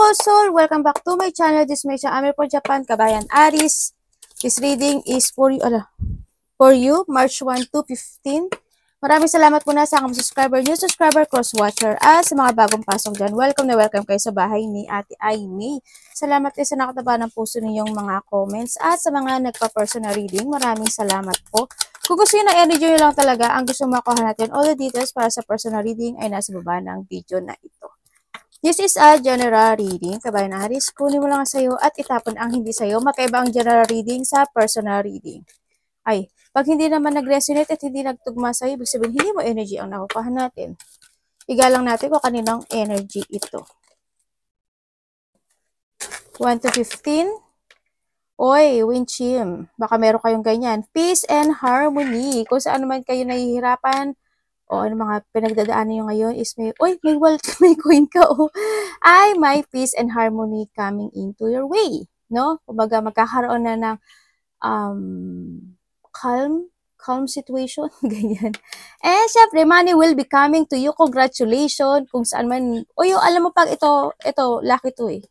Hello soul! Welcome back to my channel. This is Meisha Amir for Japan, Kabayan Aris. This reading is for you, March 1 to 15. Maraming salamat muna sa aking subscriber, new subscriber, cross-watcher, at sa mga bagong pasok dyan. Welcome na welcome kayo sa bahay ni Ate Aimee. Salamat kayo sa nakataba ng puso ninyong mga comments at sa mga nagpa-personal reading. Maraming salamat po. Kung gusto nyo ng energy nyo lang talaga, ang gusto makuha natin, all the details para sa personal reading ay nasa baba ng video na ito. This is a general reading. Kabayan Aris, kunin mo lang sa'yo at itapon ang hindi sa'yo. Magkaiba ang general reading sa personal reading. Ay, pag hindi naman nag-resonate at hindi nagtugma sa'yo, ibig sabihin, hindi mo energy ang nakukuha natin. Igalang natin kung kaninang energy ito. 1 to 15. Oy, Winchim. Baka meron kayong ganyan. Peace and harmony. Kung saan naman kayo nahihirapan, o ano mga pinagdadaanan nyo ngayon is may coin ka, ay may peace and harmony coming into your way, no? Kumbaga magkakaroon na ng calm situation, ganyan. Eh, syempre, money will be coming to you. Congratulations, kung saan man, alam mo pag ito, lucky to eh.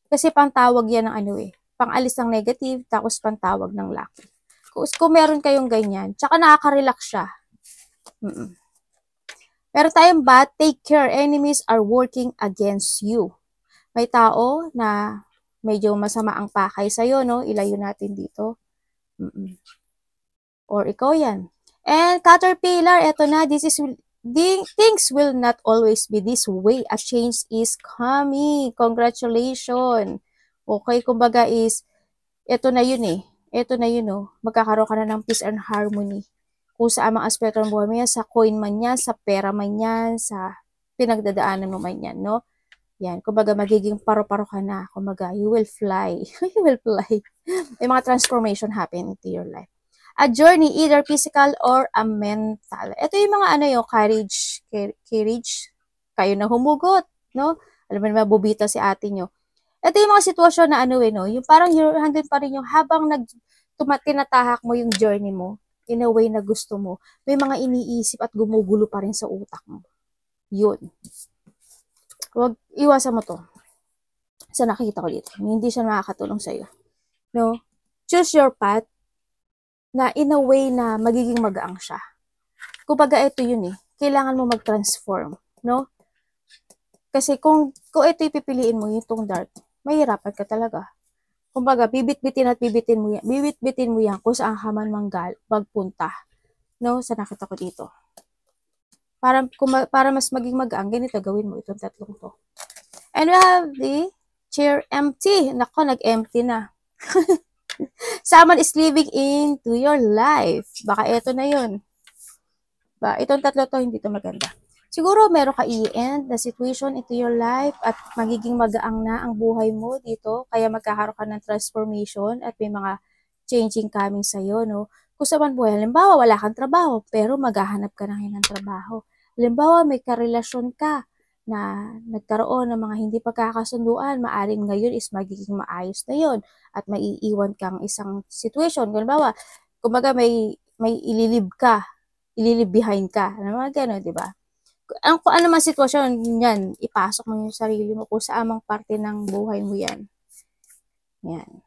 Kasi pantawag yan ng pang-alis ng negative, tapos pantawag ng lucky. Kung meron kayong ganyan, tsaka nakaka-relax siya. Pero tayong bad, take care, enemies are working against you. May tao na medyo masama ang pakay sa'yo, no? Ilayo natin dito. Or ikaw yan. And Caterpillar, eto na, things will not always be this way. A change is coming. Congratulations. Okay, kumbaga eto na yun Eto na yun, magkakaroon ka na ng peace and harmony. Kung sa amang aspekto ng buhay mo yan, sa coin man yan, sa pera man yan, sa pinagdadaanan mo man yan, no? Yan, kumbaga magiging paro-paro ka na. Kumbaga, you will fly. You will fly. May mga transformation happen into your life. A journey, either physical or a mental. Ito yung mga courage. Kayo na humugot, no? Alam mo naman, bubita si ate nyo. Ito yung mga sitwasyon na yung parang handin pa rin yung habang tinatahak mo yung journey mo, in a way na gusto mo, may mga iniisip at gumugulo pa rin sa utak mo. Yun. Huwag, iwasan mo to. Sa nakikita ko dito. Hindi siya makakatulong sa'yo. No? Choose your path na in a way na magiging magaang siya. Kumbaga ito yun Kailangan mo mag-transform. No? Kasi kung ito ipipiliin mo, itong dark, mahirapan ka talaga. Kumbaga, bibit-bitin mo yan. Bibit-bitin mo yan kung saan ka man magpunta. No? Sa nakita ko dito. Para mas maging magaang, ganito gawin mo itong tatlong to. And we have the chair empty. Nako, nag-empty na. Someone is living into your life. Baka ito na yun. Itong tatlo to, hindi to maganda. Siguro meron ka i-end na situation into your life at magiging magaang na ang buhay mo dito. Kaya magkakaroon ka ng transformation at may mga changing coming sa'yo, no? Kung sa man buhay, halimbawa wala kang trabaho, pero maghahanap ka na ng trabaho. Halimbawa may karelasyon ka na nagkaroon ng mga hindi pagkakasunduan, maaring ngayon is magiging maayos na yon at maiiwan kang isang situation. Halimbawa, kumbaga may ililib behind ka. Ano mga gano'n, di ba? Kung ano man sitwasyon yan, ipasok mo yung sarili mo kung sa amang parte ng buhay mo yan. Yan.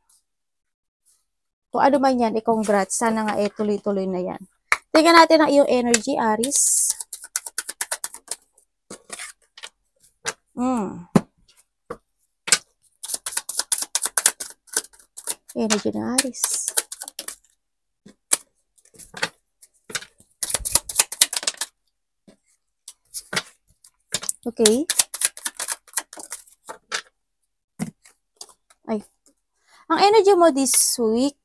Kung ano man yan, congrats. Sana nga tuloy-tuloy na yan. Tingnan natin ang iyong energy, Aris. Energy ng Aris. Okay. Ay. Ang energy mo this week,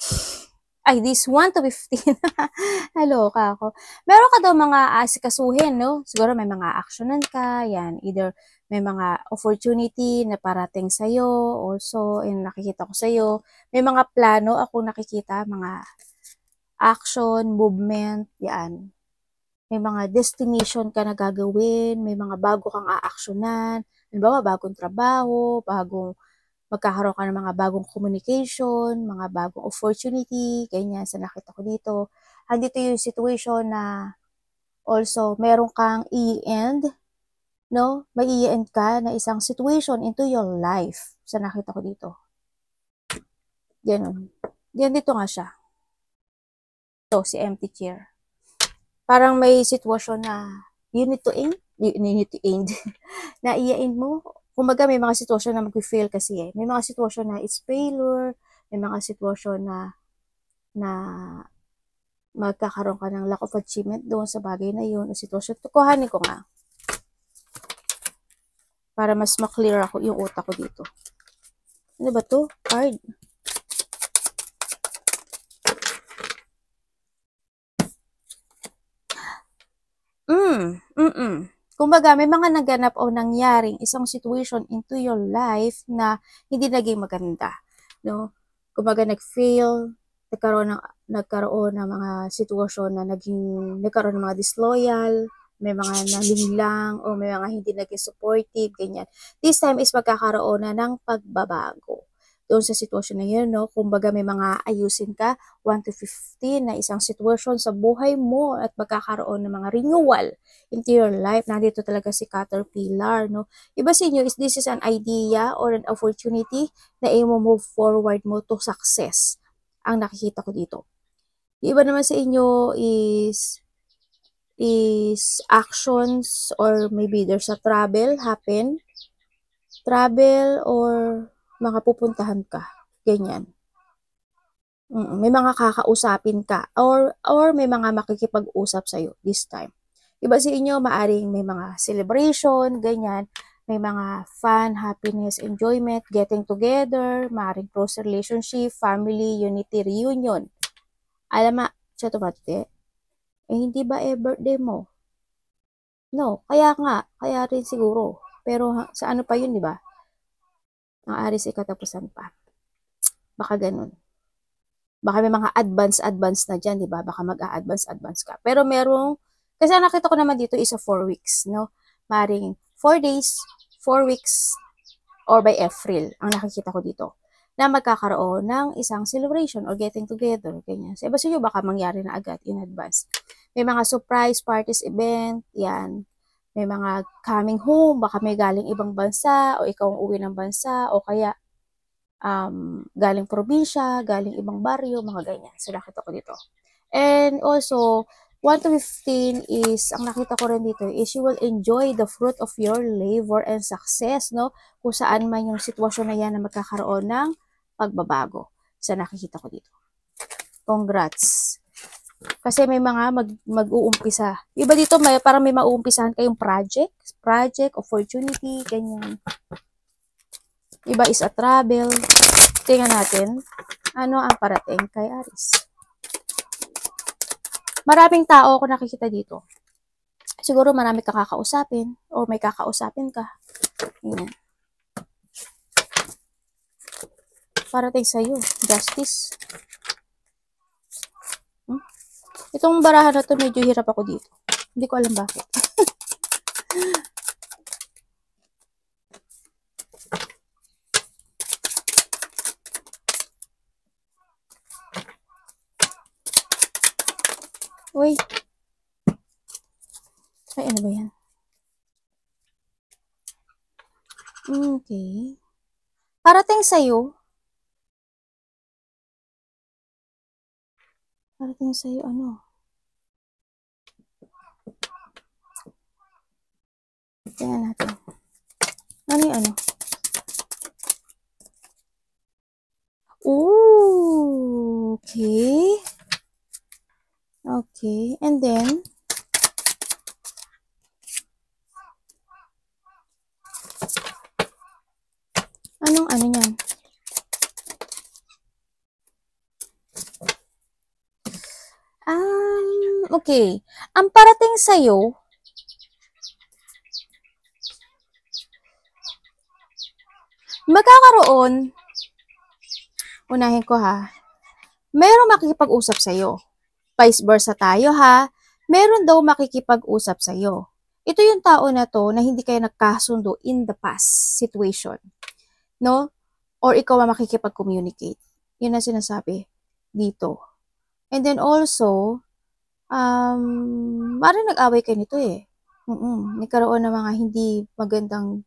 this 1 to 15. Naloka ako. Meron ka daw mga asikasuhin, no? Siguro may mga actionan ka, yan. Either may mga opportunity na parating sa'yo, also, nakikita ko sa'yo. May mga plano ako nakikita, mga action, movement, yan. May mga destination ka na gagawin, may mga bago kang aaksyonan, halimbawa bagong trabaho, magkakaroon ka ng mga bagong communication, mga bagong opportunity, ganyan sa nakita ko dito. Andito yung situation na also meron kang i-end no? May i-end ka na isang situation into your life. Sa nakita ko dito. Ganun. Dito nga siya. Ito, si empty chair. Parang may sitwasyon na you need to end. Na i-end mo. Kumbaga may mga sitwasyon na mag-fail kasi eh. May mga sitwasyon na it's failure. May mga sitwasyon na magkakaroon ka ng lack of achievement doon sa bagay na yun o sitwasyon. Kuhanin ko nga. Para mas ma-clear ako yung utak ko dito. Ano ba to? Card. Kumbaga, may mga naganap o nangyaring isang situation into your life na hindi naging maganda. No? Kumbaga, nag-fail, nagkaroon ng mga sitwasyon na nagkaroon ng mga disloyal, may mga nalinglang, o may mga hindi naging supportive, ganyan. This time is magkakaroon na ng pagbabago. Doon sa sitwasyon na yun, no? Kumbaga may mga ayusin ka, 1 to 15 na isang sitwasyon sa buhay mo at magkakaroon ng mga renewal into your life. Nandito talaga si Caterpillar, no? Iba sa inyo is this is an idea or an opportunity na i-move forward mo to success. Ang nakikita ko dito. Iba naman sa inyo is actions or maybe there's a travel or makapupuntahan ka. Ganyan. May mga kakausapin ka or may mga makikipag-usap sa'yo this time. Iba sa inyo, maaring may mga celebration, ganyan. May mga fun, happiness, enjoyment, getting together, maaring close relationship, family, unity, reunion. Alam mo, siya tumate, hindi ba birthday mo? No, kaya rin siguro. Pero sa ano pa yun, di ba? Ang aris katapusan pa. Baka ganun. Baka may mga advance na dyan, di ba? Baka mag-a-advance ka. Pero kasi ang nakita ko naman dito is 4 weeks, no? Maring 4 days, 4 weeks, or by April, ang nakikita ko dito, na magkakaroon ng isang celebration or getting together, ganyan. Sa iba sa inyo, baka mangyari na agad in advance. May mga surprise parties event, yan. May mga coming home, baka may galing ibang bansa, o ikaw ang uwi ng bansa, o kaya galing probinsya, galing ibang baryo, mga ganyan. So, nakita ko dito. And also, 1 to 15 is, ang nakita ko rin dito, is you will enjoy the fruit of your labor and success, no? Kung saan man yung sitwasyon na yan na magkakaroon ng pagbabago. So, nakikita ko dito. Congrats. Kasi may mga mag-uumpisa. Iba dito, parang may mauumpisahan kayong project, opportunity, ganyan. Iba is a travel. Tingnan natin, ano ang parating kay Aris. Maraming tao ako nakikita dito. Siguro marami ka kakausapin or may kakausapin ka. Ayan. Parating sa'yo, justice. Itong barahan na to, medyo hirap ako dito. Hindi ko alam bakit. Uy. Ay, ano ba yan? Okay. Parating sa'yo. Ano? Tingnan natin. Ano yung ano? Ooh, okay. Okay, and then, anong ano yan? Okay. Ang parating sa'yo, magkakaroon, unahin ko ha, mayroong makikipag-usap sa'yo. Vice versa tayo ha, meron daw makikipag-usap sa'yo. Ito yung tao na to na hindi kayo nagkasundo in the past situation. No? Or ikaw ang makikipag-communicate. Yun ang sinasabi dito. And then also, maaaring nag-away kayo nito eh. Nagkaroon ng mga hindi magandang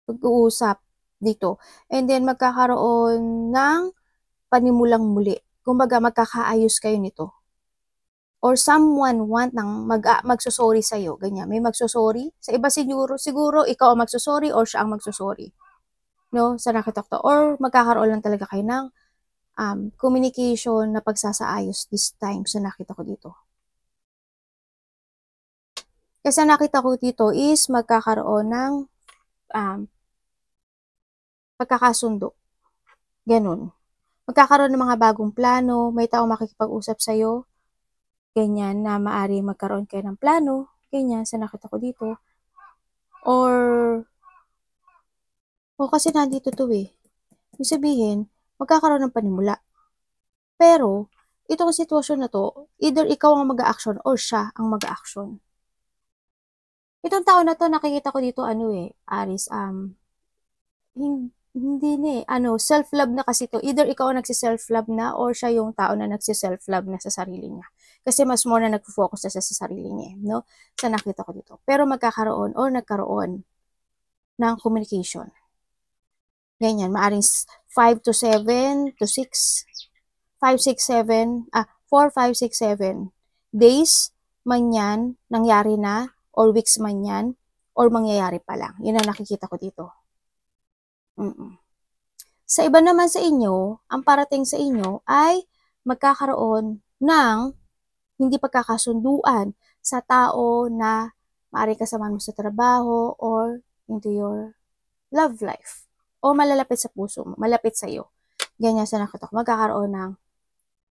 pag-uusap dito. And then, magkakaroon ng panimulang muli. Kumbaga, magkakaayos kayo nito. Or someone want ng magsusorry sa'yo. Ganyan. May magsusorry. Sa iba siguro ikaw ang magsusorry or siya ang magsusorry. No? Sa nakita ko to. Or magkakaroon lang talaga kayo ng communication na pagsasaayos this time sa nakita ko dito. Kasi nakita ko dito is magkakaroon ng pagkakasundo. Ganun. Magkakaroon ng mga bagong plano, may taong makikipag-usap sa'yo, ganyan, na maari magkaroon kayo ng plano, ganyan, sa nakita ko dito. Or, kasi nandito to eh. Ibig sabihin, magkakaroon ng panimula. Pero, itong sitwasyon na to, either ikaw ang mag-a-action or siya ang mag-a-action. Itong tao na to, nakikita ko dito, Aris, hindi na self-love na kasi to. Either ikaw ang nagsi-self-love na or siya yung tao na nagsi-self-love na sa sarili niya. Kasi mas more na nag-focus na siya sa sarili niya, no? Sa nakita ko dito. Pero magkakaroon or nagkaroon ng communication. Ganyan, maaring 5 to 7 to 6, 5, 6, 7, 4, 5, 6, 7 days man yan, nangyari na, or weeks man yan, or mangyayari pa lang. Yun ang nakikita ko dito. Sa iba naman sa inyo, ang parating sa inyo ay magkakaroon ng hindi pagkakasunduan sa tao na maaari kasama mo sa trabaho or into your love life. O malalapit sa puso mo, malapit sa iyo. Ganyan sa nakatok. Magkakaroon ng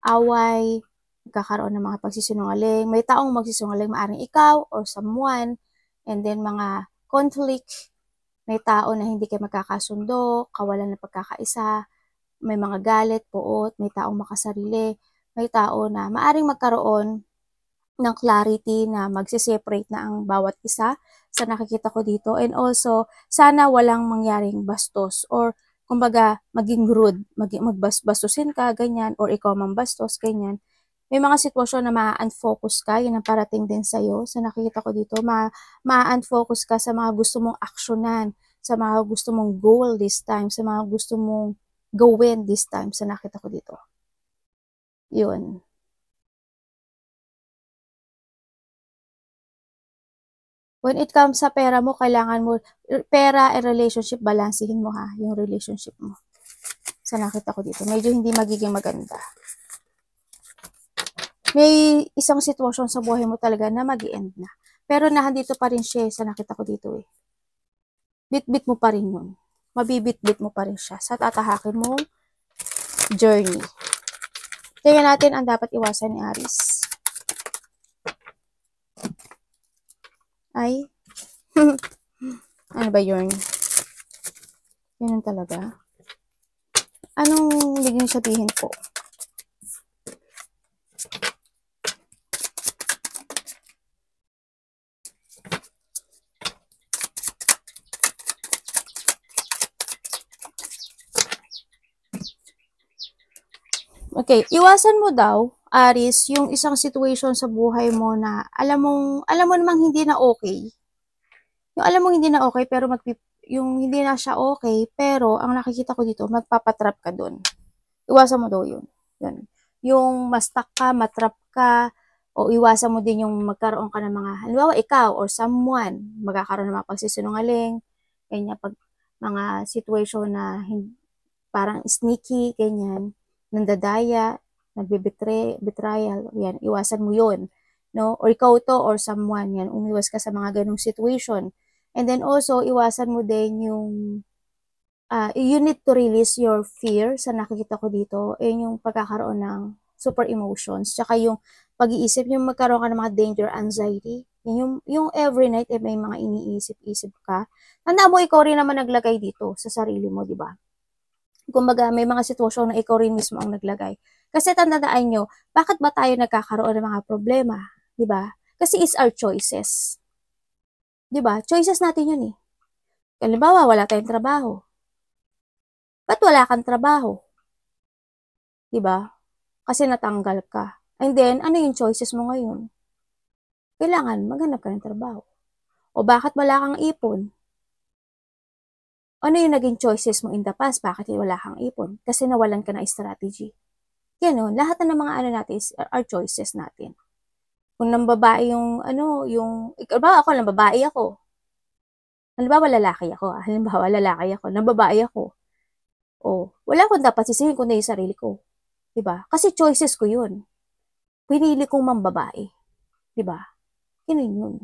away, magkakaroon ng mga pagsisinungaling. May taong magsisinungaling, maaring ikaw or someone, and then mga conflict. May tao na hindi kayo magkakasundo, kawalan ng pagkakaisa, may mga galit, puot, may taong makasarili, may tao na maaring magkaroon ng clarity na magsiseparate na ang bawat isa sa nakikita ko dito. And also, sana walang mangyaring bastos or kumbaga maging rude, magbastusin ka, ganyan, or ikaw mambastos, ganyan. May mga sitwasyon na ma-unfocus ka, yun ang parating din sa'yo. Sa nakikita ko dito, ma-unfocus ka sa mga gusto mong aksyonan, sa mga gusto mong goal this time, sa mga gusto mong gawin this time, sa nakita ko dito. Yun. When it comes sa pera mo, kailangan mo, pera and relationship, balansihin mo ha, yung relationship mo. Sa nakita ko dito, medyo hindi magiging maganda. May isang sitwasyon sa buhay mo talaga na mag-i-end na. Pero nandito pa rin siya sa nakita ko dito eh. Bit-bit mo pa rin yun. Mabibit-bit mo pa rin siya sa tatahakin mong journey. Tingnan natin ang dapat iwasan ni Aris. Ay, ano ba yun? Yun talaga. Anong liging sabihin po? Okay, iwasan mo daw, Aris, yung isang situation sa buhay mo na alam mo namang hindi na okay. Yung alam mo hindi na okay, pero yung hindi na siya okay, pero ang nakikita ko dito, magpapatrap ka doon. Iwasan mo daw yun. Yan. Yung ma-stuck ka, matrap ka, o iwasan mo din yung magkaroon ka ng mga, halimbawa ikaw or someone, magkakaroon ng mga pagsisinungaling, ganyan, pag mga situation na parang sneaky, ganyan, nandadaya, betrayal, yan, iwasan mo yun, no? Or ikaw to or someone, yan, umiwas ka sa mga ganong situation. And then also, iwasan mo din yung, you need to release your fear sa nakikita ko dito, yung pagkakaroon ng super emotions, tsaka yung pag-iisip, yung magkaroon ka ng mga danger, anxiety, yung every night, may mga iniisip-isip ka. Tanda mo, ikaw rin naman naglagay dito sa sarili mo, di ba? Kumbaga, may mga sitwasyon na ikaw rin mismo ang naglagay. Kasi tandaan nyo, bakit ba tayo nagkakaroon ng mga problema? Diba? Kasi it's our choices. Diba? Choices natin yun eh. Halimbawa, wala tayong trabaho. Ba't wala kang trabaho? Diba? Kasi natanggal ka. And then, ano yung choices mo ngayon? kailangan maghanap ka ng trabaho. O bakit wala kang ipon? Ano yung naging choices mo in the past? Bakit wala kang ipon? Kasi nawalan ka ng strategy. Ganon, lahat na ng mga ano natin are choices natin. Kung nang babae yung, halimbawa ako, nang babae ako. Halimbawa, lalaki ako. Nang babae ako. O, wala akong dapat sisihin kundi yung sarili ko. Diba? Kasi choices ko yun. Pinili kong mambabae. Diba? Ganun yun.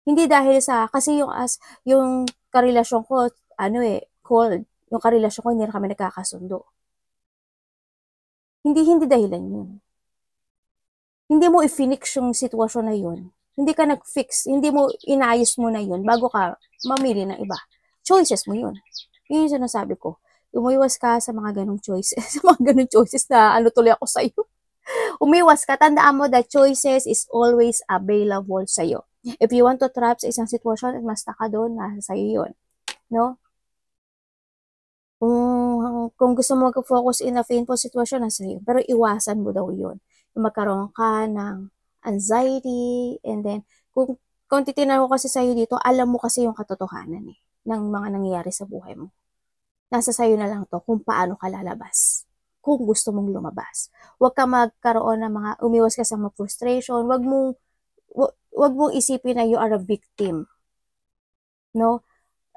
Hindi dahil sa, kasi yung karelasyon ko, cold. Yung karelasyon ko, hindi na kami nagkakasundo. Hindi dahilan yun. Hindi mo i-fix yung sitwasyon na yun. Hindi ka nag-fix, hindi mo inayos mo na yun bago ka mamili ng iba. Choices mo yun. Yun yung sinasabi ko. Umiwas ka sa mga ganong choices. Sa mga ganong choices na tuloy ako sa'yo. Umiwas ka. Tandaan mo that choices is always available sa'yo. If you want to trap sa isang sitwasyon at masta ka doon, nasa sa'yo yun. No? Kung gusto mo mag-focus in a painful situation, nasa sa'yo. Pero iwasan mo daw yun. Magkaroon ka ng anxiety, and then, kung titignan ko kasi sa'yo dito, alam mo kasi yung katotohanan ng mga nangyayari sa buhay mo. Nasa sa'yo na lang to kung paano ka lalabas. Kung gusto mong lumabas. Huwag ka magkaroon ng umiwas ka sa mga frustration. Huwag mong isipin na you are a victim. No?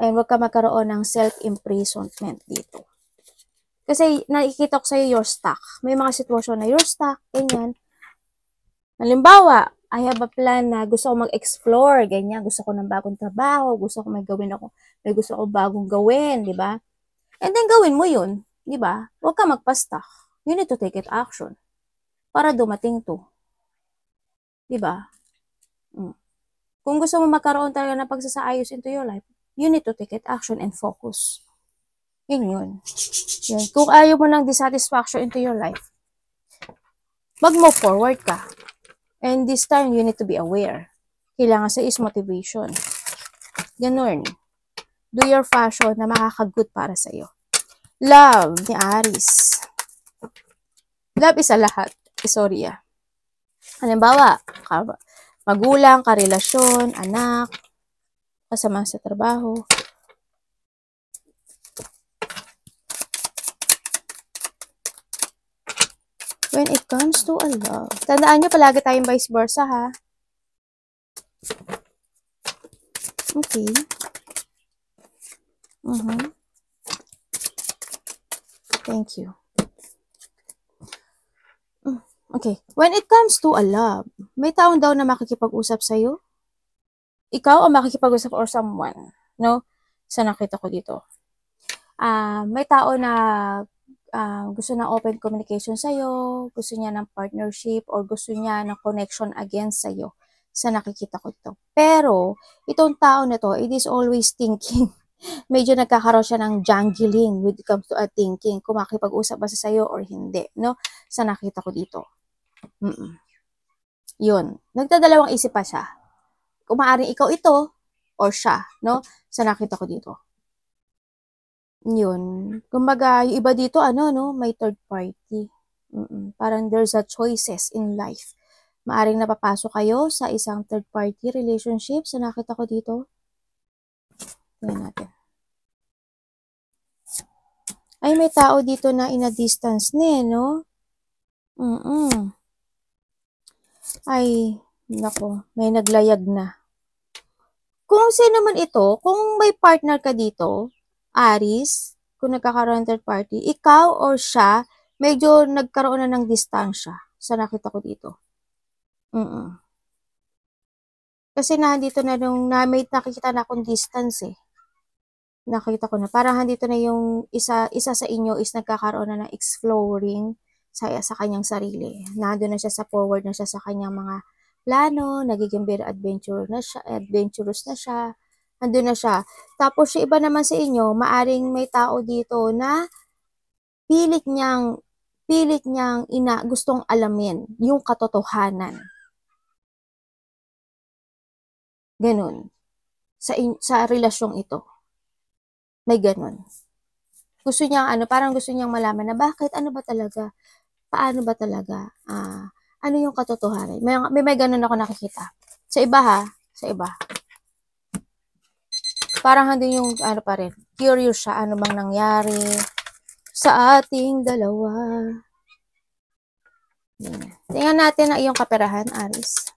And huwag ka magkaroon ng self-imprisonment dito. Kasi nakikita ko sa'yo, you're stuck. May mga sitwasyon na you're stuck, ganyan. Halimbawa, I have a plan na gusto ko mag-explore, ganyan. Gusto ko ng bagong trabaho, gusto ko may gusto ko bagong gawin, di ba? And then gawin mo yun, di ba? Huwag ka magpa-stuck. You need to take it action para dumating to. Di ba? Kung gusto mo magkaroon talaga ng pagsasaayos into your life, you need to take it action and focus. Yun. Kung ayaw mo ng dissatisfaction into your life, mag-move forward ka. And this time, you need to be aware. Kailangan sa is motivation. Ganun. Do your fashion na makakagood para sa'yo. Love ni Aries. Love is a lahat. Sorry. Halimbawa, magulang, karelasyon, anak, kasama sa trabaho. When it comes to a love. Tandaan nyo, palagi tayong vice versa, ha? Okay. Thank you. Okay. When it comes to a love, may taon daw na makikipag-usap sa'yo? Ikaw o makikipag-usap or someone? No? Sa nakita ko dito. May tao na gusto na open communication sa'yo, gusto niya ng partnership, or gusto niya ng connection again sa'yo. Sa nakikita ko ito. Pero, itong tao na to, it is always thinking. Medyo nagkakaroon siya ng jangling when it comes to a thinking. Kung makipag-usap ba sa sa'yo or hindi. No? Sa nakita ko dito. Yun. Nagdadalawang isip pa siya. Kung maaaring ikaw ito, or siya. No? Sa nakita ko dito. Yun. Kumbaga, yung iba dito, may third party. Parang there's a choices in life. Maaring napapasok kayo sa isang third party relationship. Sa nakita ko dito. Tingnan natin. Ay, may tao dito na in a distance no? Ay, nako, may naglayag na. Kung sino man ito, kung may partner ka dito, Aries, kung nagkakaroon ng third party, ikaw or siya, medyo nagkaroon na ng distansya. Sa nakita ko dito. Kasi nandito na may nakikita na akong distance Nakita ko na. Parang nandito na yung isa sa inyo is nagkakaroon na ng exploring sa kanyang sarili. Nandun na siya sa forward na siya sa kanyang mga plano, nagiging very adventurous na siya. Nandun na siya. Tapos yung iba naman sa inyo, maaring may tao dito na pilit niyang gustong alamin yung katotohanan. Ganun. Sa relasyong ito. May ganun. Gusto niya, parang gusto niyang malaman na bakit, ano ba talaga? Paano ba talaga? Ano yung katotohanan? May ganun ako nakikita. Sa iba ha, sa iba. Parang handin yung ano pa rin, curious siya ano bang nangyari sa ating dalawa. Tingnan natin ang iyong kaperahan, Aris.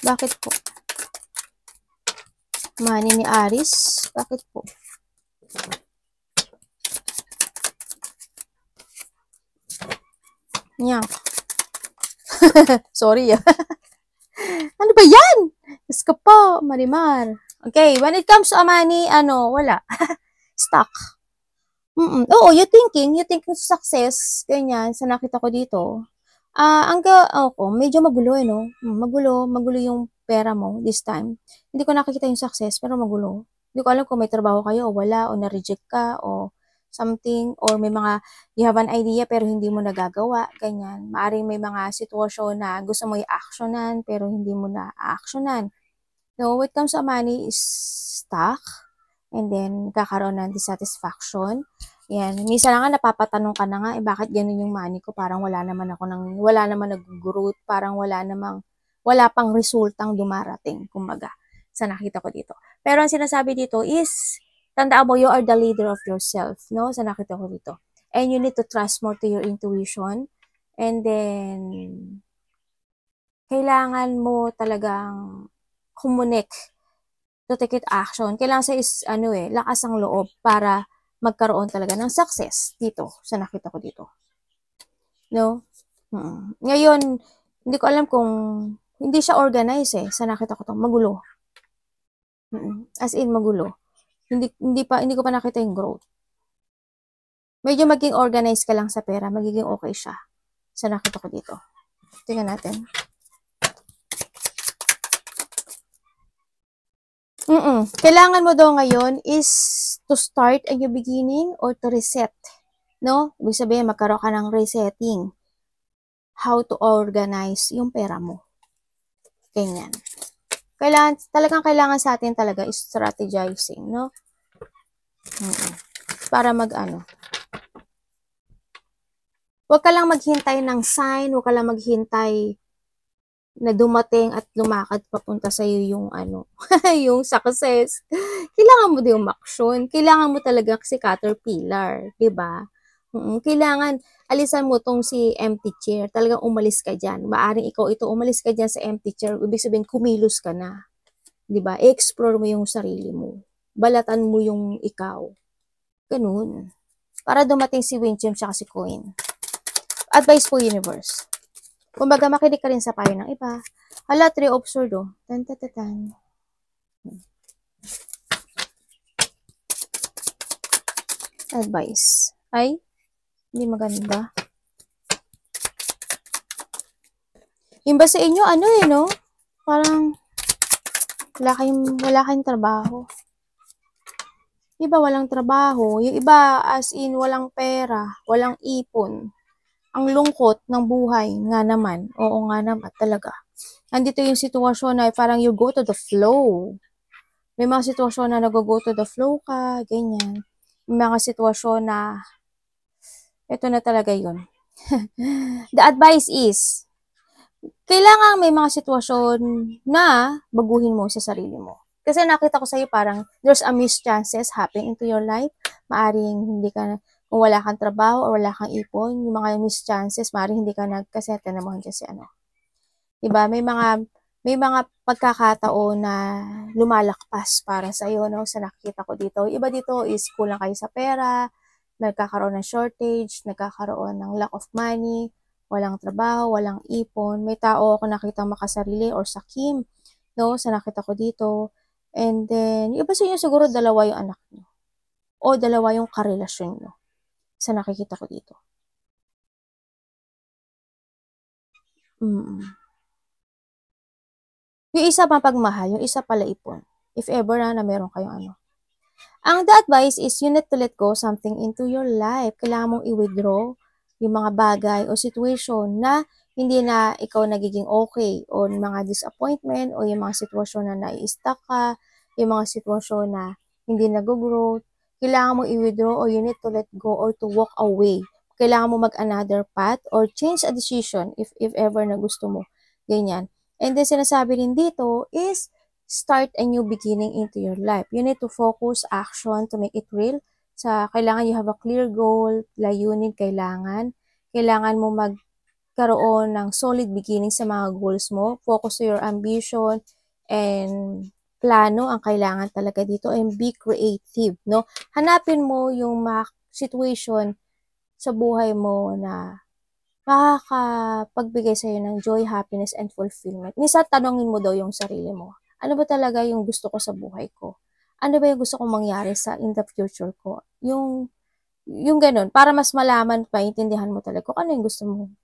Bakit po? Money ni Aris, bakit po? Nya. Sorry ah. Ano ba yan? Diyos ko po, Marimar. Okay, when it comes to money, ano, wala. Stuck. Oo, you thinking success, ganyan, sa nakita ko dito. Medyo magulo no? Magulo yung pera mo this time. Hindi ko nakikita yung success, pero magulo. Hindi ko alam kung may trabaho kayo o wala, o na-reject ka, o something, or may mga, you have an idea pero hindi mo nagagawa, ganyan. Maaring may mga sitwasyon na gusto mo i-actionan pero hindi mo na-actionan. No, when it comes to money is stuck, and then kakaroon ng dissatisfaction. Yan, minsan nga napapatanong ka na nga, bakit ganun yung money ko? Parang wala naman nag-growth, parang wala pang resultang dumarating, kumbaga, sa nakita ko dito. Pero ang sinasabi dito is, tandaan mo, you are the leader of yourself, no? Sa nakita ko dito. And you need to trust more to your intuition. And then, kailangan mo talagang kumonek to take it action. Kailangan sa lakas ang loob para magkaroon talaga ng success dito sa nakita ko dito. No? Ngayon, hindi ko alam kung hindi siya organized sa nakita ko to. Magulo. As in magulo. Hindi ko pa nakita yung growth. Medyo maging organized ka lang sa pera, magiging okay siya. Sa nakita ko dito. Tingnan natin. Kailangan mo daw ngayon is to start a new beginning or to reset. No? Ibig sabihin, magkaroon ka ng resetting. How to organize yung pera mo. Ganyan. Talagang kailangan sa atin talaga is strategizing, no? Para Huwag ka lang maghintay ng sign, huwag ka lang maghintay na dumating at lumakad papunta sa iyo yung yung success. Kailangan mo din umaksyon. Kailangan mo talaga si caterpillar, 'di ba? Kailangan alisan mo tong si empty chair. Talagang umalis ka diyan. Maaring ikaw umalis ka diyan sa empty chair. Ibig sabihin kumilos ka na. 'Di ba? I-explore mo yung sarili mo. Balatan mo yung ikaw. Ganun. Para dumating si Winchim at si Coin. Advice po, universe. Kumbaga, makinig ka rin sa payo ng iba. Hala, 3 of Swords, oh. Tan. Advice. Ay, hindi maganda. Yung ba sa inyo, no? Parang, wala kayong trabaho. Iba walang trabaho. Yung iba, as in, walang pera, walang ipon. Ang lungkot ng buhay nga naman. Oo nga naman talaga. Andito yung sitwasyon na parang you go to the flow. May mga sitwasyon na nag-go to the flow ka, ganyan. May mga sitwasyon na ito na talaga yun. The advice is, kailangan may mga sitwasyon na baguhin mo sa sarili mo. Kasi nakita ko sa'yo parang there's a mischances happening into your life. Maaring hindi ka kung wala kang trabaho o wala kang ipon, yung mga mischances, maaaring hindi ka nagkaseta naman kasi Diba? May mga pagkakataon na lumalakpas para sa iyo, no? Sa nakikita ko dito. Iba dito is kulang kayo sa pera, nagkakaroon ng shortage, nagkakaroon ng lack of money, walang trabaho, walang ipon. May tao ako nakita makasarili or sakim, no? Sa nakita ko dito. And then, iba sa inyo siguro dalawa yung anak niyo. O dalawa yung karelasyon niyo. Sa nakikita ko dito. Yung isa mapagmahal, yung isa pala ipon. If ever na meron kayong Ang the advice is you need to let go something into your life. Kailangan mong i-withdraw yung mga bagay o situation na hindi na ikaw nagiging okay o mga disappointment o yung mga sitwasyon na nai-stuck ka, yung mga sitwasyon na hindi nag-growth, kailangan mo i-withdraw or you need to let go or to walk away. Kailangan mo mag-another path or change a decision if ever na gusto mo. Ganyan. And then sinasabi rin dito is start a new beginning into your life. You need to focus action to make it real. Kailangan you have a clear goal, layunin kailangan. Kailangan mo magkaroon ng solid beginning sa mga goals mo. Focus to your ambition and plano ang kailangan talaga dito, and be creative, no? Hanapin mo yung mga situation sa buhay mo na makakapagbigay sa'yo ng joy, happiness, and fulfillment. Minsan, tanongin mo daw yung sarili mo. Ano ba talaga yung gusto ko sa buhay ko? Ano ba yung gusto kong mangyari in the future ko? Yung ganun, para mas malaman, paintindihan mo talaga kung ano yung gusto mong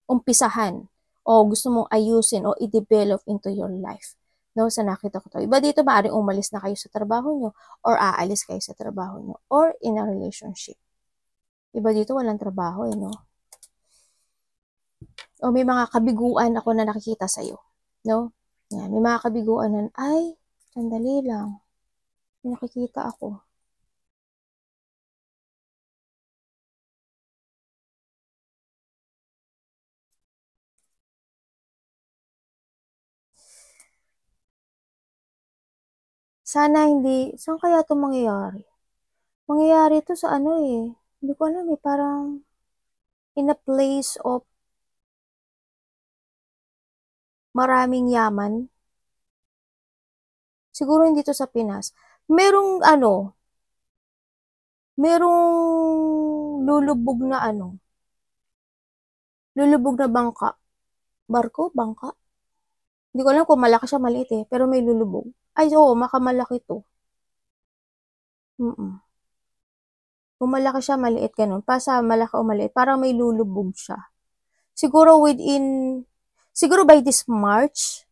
umpisahan o gusto mong ayusin o i-develop into your life. No, sa nakita ko to. Iba dito, maaaring umalis na kayo sa trabaho nyo or aalis kayo sa trabaho nyo or in a relationship. Iba dito, walang trabaho no? O may mga kabiguan ako na nakikita sa'yo. No? Yan, may mga kabiguan na, ay, sandali lang. May nakikita ako. Sana hindi, saan kaya ito mangyayari? Mangyayari ito sa ano hindi ko alam parang in a place of maraming yaman. Siguro hindi to sa Pinas. Merong lulubog na lulubog na bangka. Barko? Bangka? Hindi ko alam kung malaki siya, maliit pero may lulubog. Ay, oo, makamalaki to. Kung malaki siya, maliit, ganun. Sa malaki o maliit, parang may lulubog siya. Siguro siguro by this March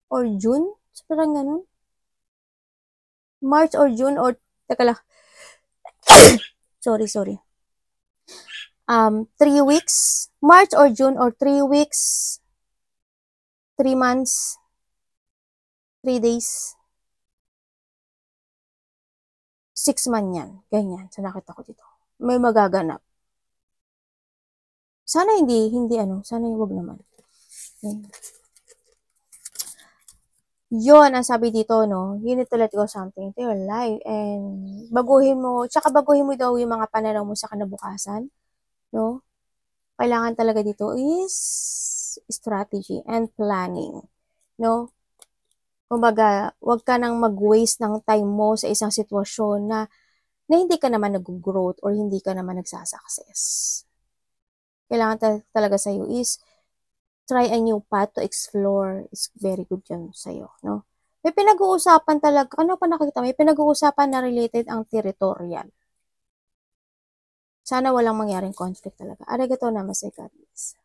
or June? Parang ganun. March or June or, teka lang. sorry. 3 weeks, March or June or 3 weeks, 3 months, 3 days, 6 months yan. Ganyan. So, nakita ko dito. May magaganap. Sana hindi sana wag naman. Yun, ang sabi dito, no, you need to let go something to your life and baguhin mo daw yung mga pananaw mo sa kinabukasan, no? Kailangan talaga dito is strategy and planning, no? Kumbaga, wag ka nang mag-waste ng time mo sa isang sitwasyon na hindi ka naman nag-growth or hindi ka naman nagsasucess. Kailangan talaga sa'yo is try a new path to explore. Is very good yun sa'yo, no? May pinag-uusapan talaga, ano pa nakita? May pinag-uusapan na related ang territorial. Sana walang mangyaring conflict talaga. Arigatou namaste, God bless.